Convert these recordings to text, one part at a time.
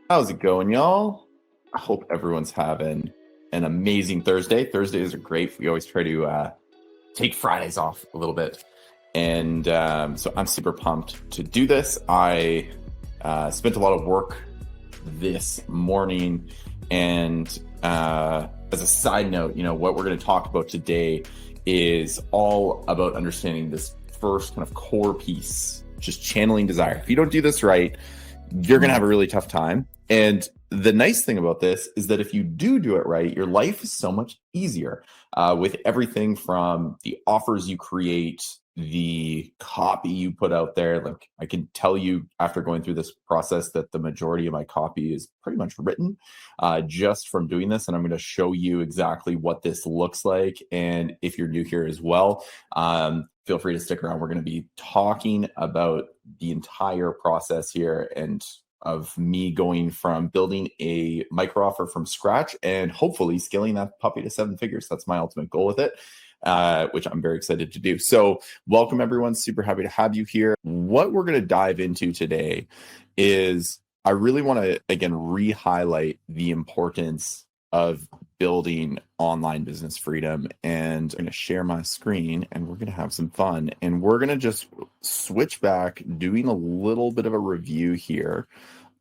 How's it going, y'all? I hope everyone's having an amazing Thursday. Thursdays are great. We always try to take Fridays off a little bit. And so I'm super pumped to do this. I spent a lot of work this morning. And as a side note, what we're going to talk about today is all about understanding this first kind of core piece, just channeling desire. If you don't do this right, you're going to have a really tough time. And the nice thing about this is that if you do it right, your life is so much easier with everything from the offers you create, the copy you put out there. Like, I can tell you after going through this process that the majority of my copy is pretty much written just from doing this. And I'm going to show you exactly what this looks like. And if you're new here as well, feel free to stick around. We're going to be talking about the entire process here and of me going from building a micro offer from scratch and hopefully scaling that puppy to 7 figures. That's my ultimate goal with it, which I'm very excited to do. So welcome, everyone. Super happy to have you here. What we're going to dive into today is I really want to, again, re-highlight the importance of building online business freedom. And I'm going to share my screen and we're going to have some fun. And we're going to just switch back, doing a little bit of a review here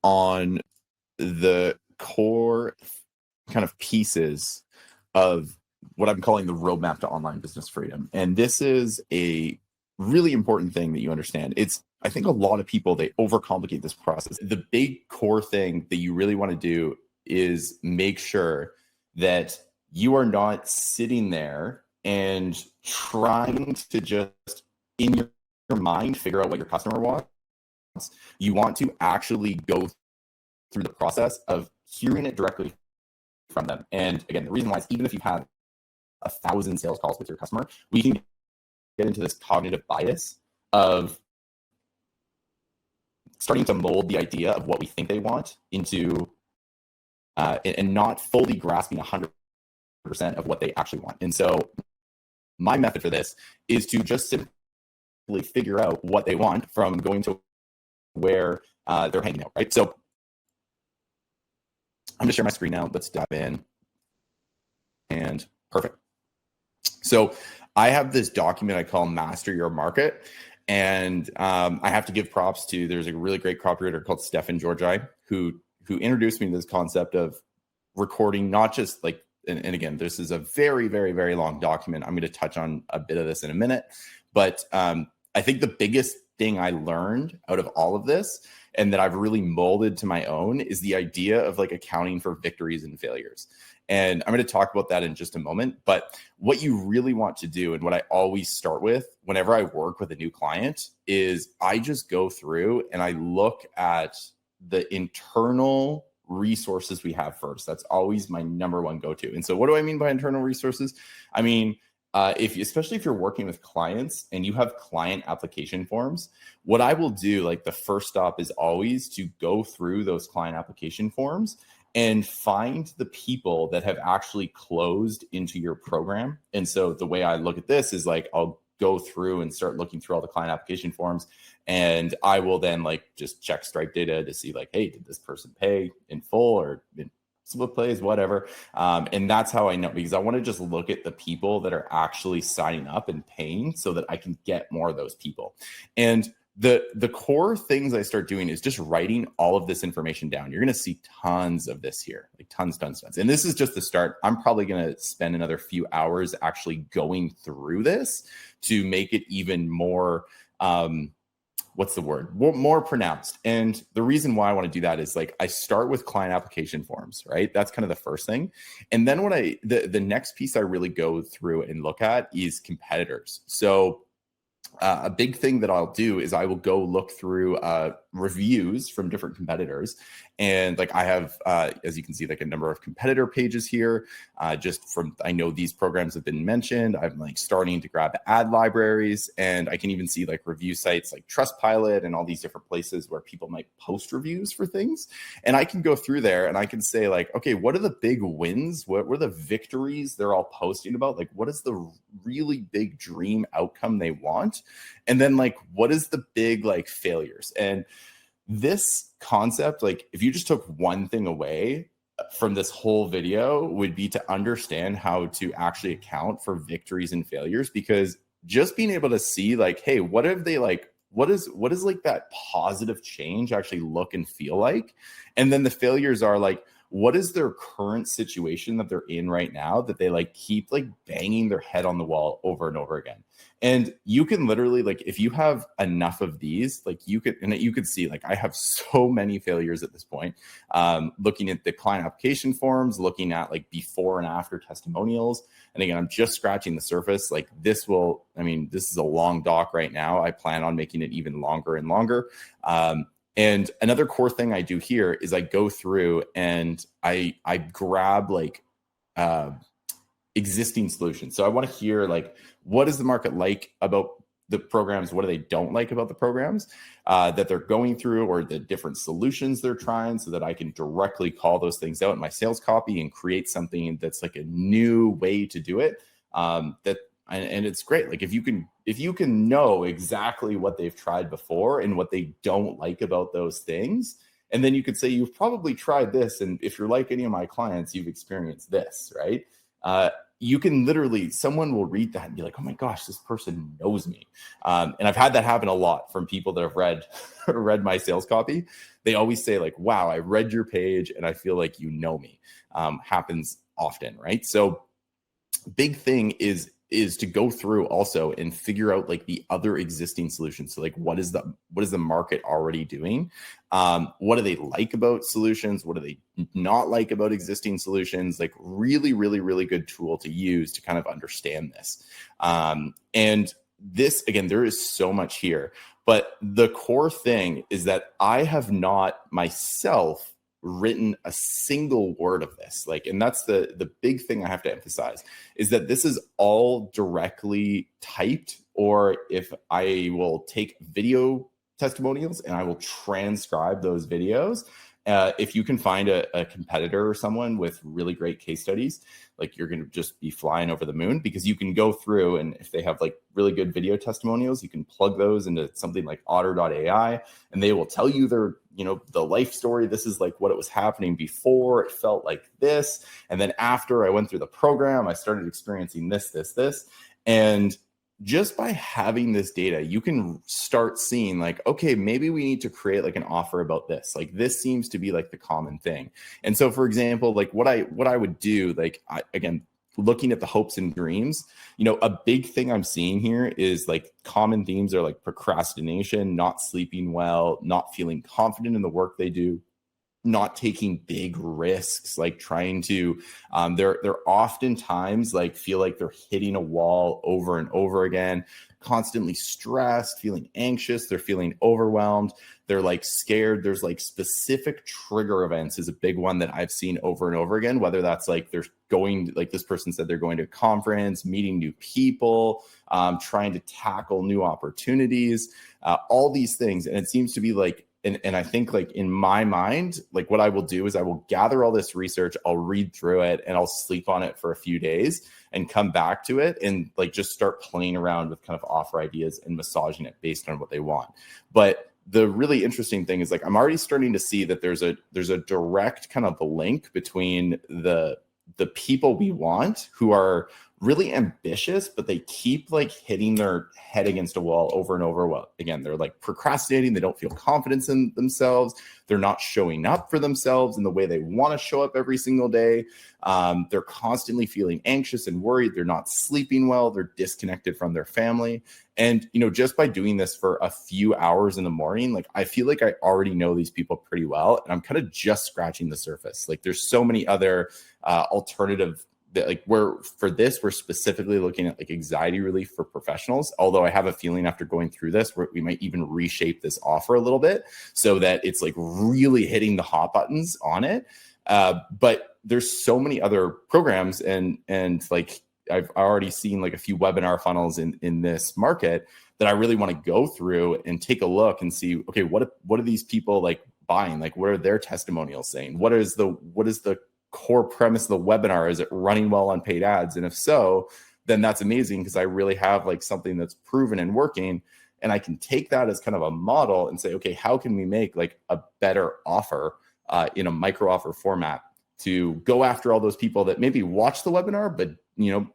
on the core kind of pieces of what I'm calling the roadmap to online business freedom. And this is a really important thing that you understand. I think a lot of people, they overcomplicate this process. The big core thing that you really want to do is make sure that you are not sitting there and trying to just in your mind figure out what your customer wants. You want to actually go through the process of hearing it directly from them. And again, the reason why is even if you've had 1,000 sales calls with your customer, we can get into this cognitive bias of starting to mold the idea of what we think they want into and not fully grasping 100% of what they actually want. And so my method for this is to just simply figure out what they want from going to where they're hanging out, right? So I'm going to share my screen now. Let's dive in. And perfect. So I have this document I call Master Your Market. And I have to give props to, there's a really great copywriter called Stefan Georgi who introduced me to this concept of recording, not just like, and again, this is a very, very, very long document. I'm going to touch on a bit of this in a minute. But I think the biggest thing I learned out of all of this and that I've really molded to my own is the idea of like accounting for victories and failures. And I'm going to talk about that in just a moment. But what you really want to do, and what I always start with whenever I work with a new client, is I just go through and I look at the internal resources we have first. That's always my number one go-to. And so what do I mean by internal resources? I mean, especially if you're working with clients and you have client application forms, what I will do, like the first stop is always to go through those client application forms and find the people that have actually closed into your program. And so the way I look at this is like, I'll go through and start looking through all the client application forms. And I will then like just check Stripe data to see like, hey, did this person pay in full or in split plays, whatever. And that's how I know, because I want to just look at the people that are actually signing up and paying so that I can get more of those people. And the core things I start doing is just writing all of this information down. You're going to see tons of this here, like tons. And this is just the start. I'm probably going to spend another few hours actually going through this to make it even more, what's the word? More pronounced. And the reason why I want to do that is like, I start with client application forms, right? That's kind of the first thing. And then the next piece I really go through and look at is competitors. So a big thing that I'll do is I will go look through reviews from different competitors. And like I have, as you can see, like a number of competitor pages here, just from, I know these programs have been mentioned. I'm like starting to grab ad libraries, and I can even see like review sites like Trustpilot and all these different places where people might post reviews for things. And I can go through there and I can say like, okay, what are the big wins? What were the victories they're all posting about? Like, what is the really big dream outcome they want? And then like, what is the big like failures? And this concept, like if you just took one thing away from this whole video, would be to understand how to actually account for victories and failures, because just being able to see like, hey, what have they like, what is like that positive change actually look and feel like? And then the failures are like, what is their current situation that they're in right now that they like keep like banging their head on the wall over and over again? And you can literally, like, if you have enough of these, like you could see, like, I have so many failures at this point. Looking at the client application forms, looking at like before and after testimonials. And again, I'm just scratching the surface. Like this is a long doc right now. I plan on making it even longer and longer. And another core thing I do here is I go through and I grab like existing solutions. So I want to hear like, what is the market like about the programs? What do they don't like about the programs that they're going through, or the different solutions they're trying, so that I can directly call those things out in my sales copy and create something that's like a new way to do it. And it's great. Like if you can know exactly what they've tried before and what they don't like about those things, and then you could say, you've probably tried this, and if you're like any of my clients, you've experienced this, right? You can literally, someone will read that and be like, oh my gosh, this person knows me. And I've had that happen a lot from people that have read my sales copy. They always say like, wow, I read your page and I feel like you know me. Happens often, right? So big thing is to go through also and figure out like the other existing solutions. So like, what is the market already doing? What do they like about solutions? What do they not like about existing solutions? Like really, really, really good tool to use to kind of understand this. And this, again, there is so much here, but the core thing is that I have not myself written a single word of this. Like, and that's the big thing I have to emphasize, is that this is all directly typed, or if I will take video testimonials and I will transcribe those videos. If you can find a competitor or someone with really great case studies, like you're going to just be flying over the moon, because you can go through, and if they have like really good video testimonials, you can plug those into something like otter.ai, and they will tell you their, the life story. This is like what it was happening before. It felt like this. And then after I went through the program, I started experiencing this. And just by having this data, you can start seeing like, okay, maybe we need to create like an offer about this. Like this seems to be like the common thing. And so, for example, like what I would do, like again, looking at the hopes and dreams, a big thing I'm seeing here is like common themes are like procrastination, not sleeping well, not feeling confident in the work they do, not taking big risks, like trying to, they're oftentimes like feel like they're hitting a wall over and over again, constantly stressed, feeling anxious, they're feeling overwhelmed, they're like scared. There's like specific trigger events is a big one that I've seen over and over again, whether that's like they're going, like this person said, they're going to a conference, meeting new people, trying to tackle new opportunities, all these things. And it seems to be like, and I think like in my mind, like what I will do is I will gather all this research, I'll read through it, and I'll sleep on it for a few days and come back to it and like just start playing around with kind of offer ideas and massaging it based on what they want. But the really interesting thing is like I'm already starting to see that there's a direct kind of a link between the people we want who are really ambitious, but they keep like hitting their head against a wall over and over. Well, again, they're like procrastinating. They don't feel confidence in themselves. They're not showing up for themselves in the way they want to show up every single day. They're constantly feeling anxious and worried. They're not sleeping well. They're disconnected from their family. And, just by doing this for a few hours in the morning, like I feel like I already know these people pretty well. And I'm kind of just scratching the surface. Like there's so many other alternative that like we're specifically looking at like anxiety relief for professionals. Although I have a feeling after going through this, we might even reshape this offer a little bit so that it's like really hitting the hot buttons on it. But there's so many other programs and like I've already seen like a few webinar funnels in this market that I really want to go through and take a look and see, okay, what are these people like buying? Like, what are their testimonials saying? What is the core premise of the webinar? Is it running well on paid ads? And if so, then that's amazing, because I really have like something that's proven and working. And I can take that as kind of a model and say, okay, how can we make like a better offer in a micro offer format to go after all those people that maybe watch the webinar, but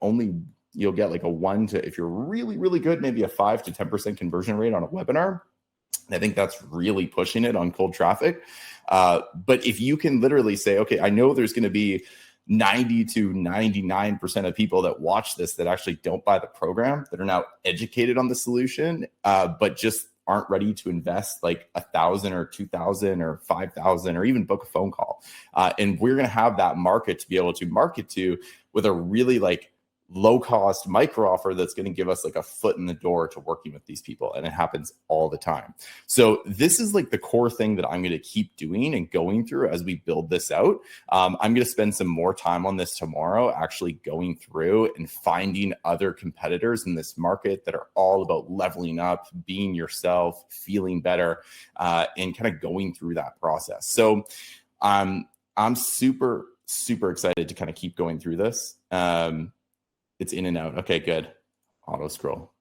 only you'll get like a 1 to, if you're really, really good, maybe a 5 to 10% conversion rate on a webinar. And I think that's really pushing it on cold traffic. But if you can literally say, okay, I know there's going to be 90 to 99% of people that watch this that actually don't buy the program, that are now educated on the solution, but just aren't ready to invest like $1,000 or $2,000 or $5,000 or even book a phone call. And we're going to have that market to be able to market to with a really like low cost micro offer that's going to give us like a foot in the door to working with these people. And it happens all the time. So this is like the core thing that I'm going to keep doing and going through as we build this out. I'm going to spend some more time on this tomorrow, actually going through and finding other competitors in this market that are all about leveling up, being yourself, feeling better, and kind of going through that process. So I'm super, super excited to kind of keep going through this. It's in and out. Okay, good. Auto scroll.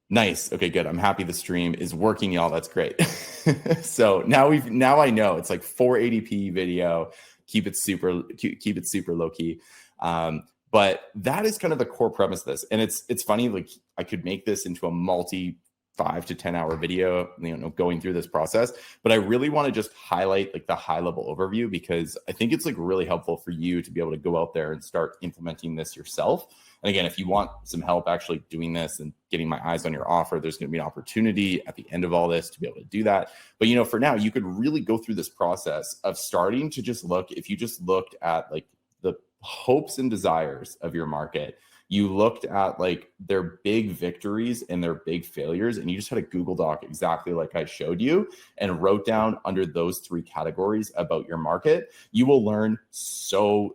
Nice. Okay, good. I'm happy the stream is working, y'all. That's great. So now I know it's like 480p video. Keep it super low key. But that is kind of the core premise of this. And it's funny, like I could make this into a multi 5 to 10 hour video, going through this process. But I really want to just highlight like the high level overview, because I think it's like really helpful for you to be able to go out there and start implementing this yourself. And again, if you want some help actually doing this and getting my eyes on your offer, there's going to be an opportunity at the end of all this to be able to do that. But, for now, you could really go through this process of starting to just look, if you just looked at like the hopes and desires of your market, you looked at like their big victories and their big failures, and you just had a Google Doc exactly like I showed you and wrote down under those 3 categories about your market, you will learn so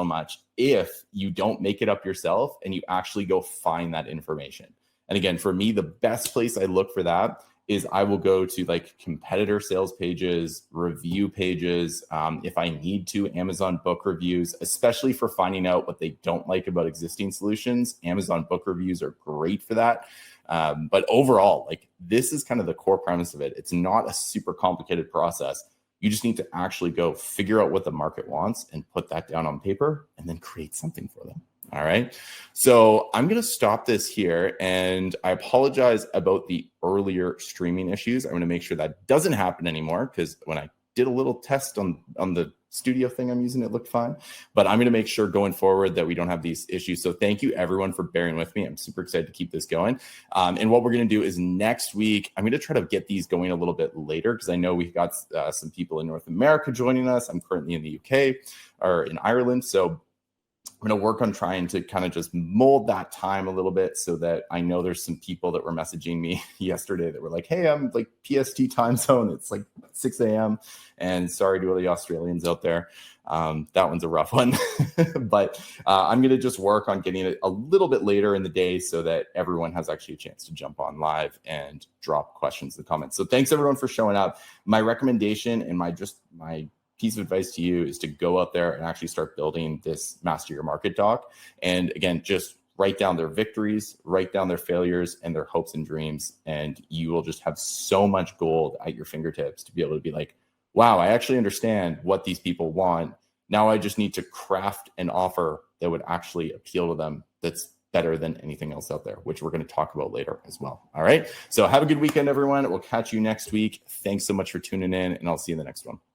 much if you don't make it up yourself and you actually go find that information. And again, for me, the best place I look for that is I will go to like competitor sales pages, review pages. If I need to, Amazon book reviews, especially for finding out what they don't like about existing solutions. Amazon book reviews are great for that. But overall, like this is kind of the core premise of it. It's not a super complicated process. You just need to actually go figure out what the market wants and put that down on paper and then create something for them. All right. So I'm going to stop this here, and I apologize about the earlier streaming issues. I'm going to make sure that doesn't happen anymore, because when I did a little test on the studio thing I'm using, it looked fine. But I'm going to make sure going forward that we don't have these issues. So thank you everyone for bearing with me. I'm super excited to keep this going. And what we're going to do is next week, I'm going to try to get these going a little bit later, because I know we've got some people in North America joining us. I'm currently in the UK or in Ireland. So I'm going to work on trying to kind of just mold that time a little bit, so that I know there's some people that were messaging me yesterday that were like, hey, I'm like PST time zone. It's like 6 a.m. And sorry to all the Australians out there. That one's a rough one. But I'm going to just work on getting it a little bit later in the day so that everyone has actually a chance to jump on live and drop questions in the comments. So thanks everyone for showing up. My recommendation and my piece of advice to you is to go out there and actually start building this Master Your Market doc. And again, just write down their victories, write down their failures and their hopes and dreams. And you will just have so much gold at your fingertips to be able to be like, wow, I actually understand what these people want. Now I just need to craft an offer that would actually appeal to them that's better than anything else out there, which we're going to talk about later as well. All right. So have a good weekend, everyone. We'll catch you next week. Thanks so much for tuning in, and I'll see you in the next one.